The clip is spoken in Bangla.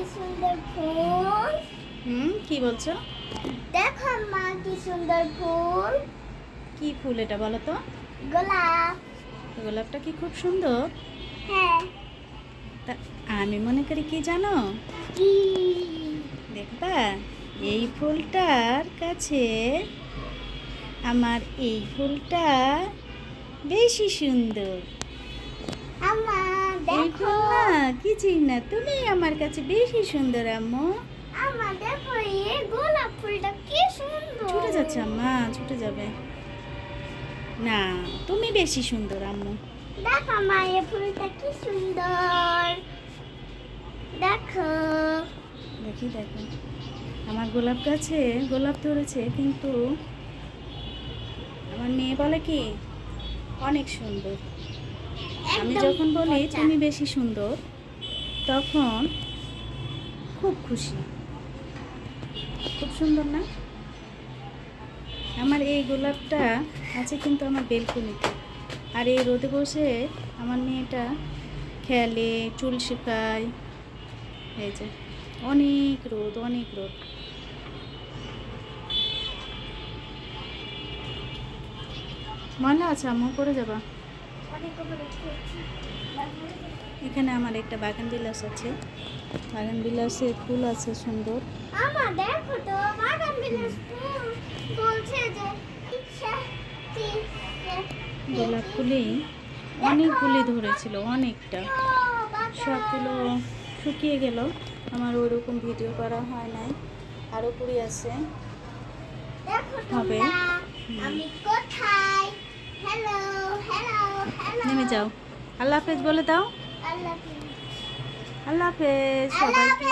কি সুন্দর ফুল। কি বলছো? দেখো মা কি সুন্দর ফুল। কি ফুল এটা বলো তো? গোলাপ। গোলাপটা কি খুব সুন্দর? হ্যাঁ। তা আমি মনে করি কি জানো, কি? দেখবা এই ফুলটার কাছে আমার এই ফুলটা বেশি সুন্দর। আম্মা এই দেখো। ফুল না কি চিনা তুমি আমার কাছে বেশি সুন্দর আম্মু। আম্মা দেখো এই গোলাপ ফুলটা কি সুন্দর। ছুটে যাচ্ছে আম্মা, ছুটে যাবে না, তুমি বেশি সুন্দর আম্মু। দেখো মা এই ফুলটা কি সুন্দর। দেখো। দেখি দেখো আমার গোলাপ গাছে গোলাপ ধরেছে, কিন্তু আমার মেয়ে বলে কি অনেক সুন্দর। আমি একদম যখন বলি পচা। তুমি বেশি সুন্দর, তখন খুব খুশি। খুব সুন্দর না? আমার এই গোলাপটা আছে কিন্তু আমার বেলকনিতে, আর এই রোদে বসে আমার মেয়েটা খেলে, চুল শুকায়। এই যে অনেক রোদ, অনেক রোদ। ময়লা আছে আম্মু, পড়ে যাবা। অনেক উপরে উঠেছি। এখানে আমার একটা বাগান বিলাস আছে, বাগান বিলাসে ফুল আছে সুন্দর। আম্মা দেখো তো বাগান বিলাস ফুল বলছে যে গোলাপ ফুলেই অনেকগুলি ধরেছিল, অনেকটা। সবগুলো শুকিয়ে গেল, আমার ওইরকম ভিডিও করা হয় নাই, আরও কুড়ি আছে, দেখো হবে। তোমরা আমি কোথায়। Hello hello hello. নেমে যাও, আল্লাহ হাফেজ বলে দাও। আল্লাহ হাফেজ। আল্লাহ হাফেজ আল্লাহ সবাইকে।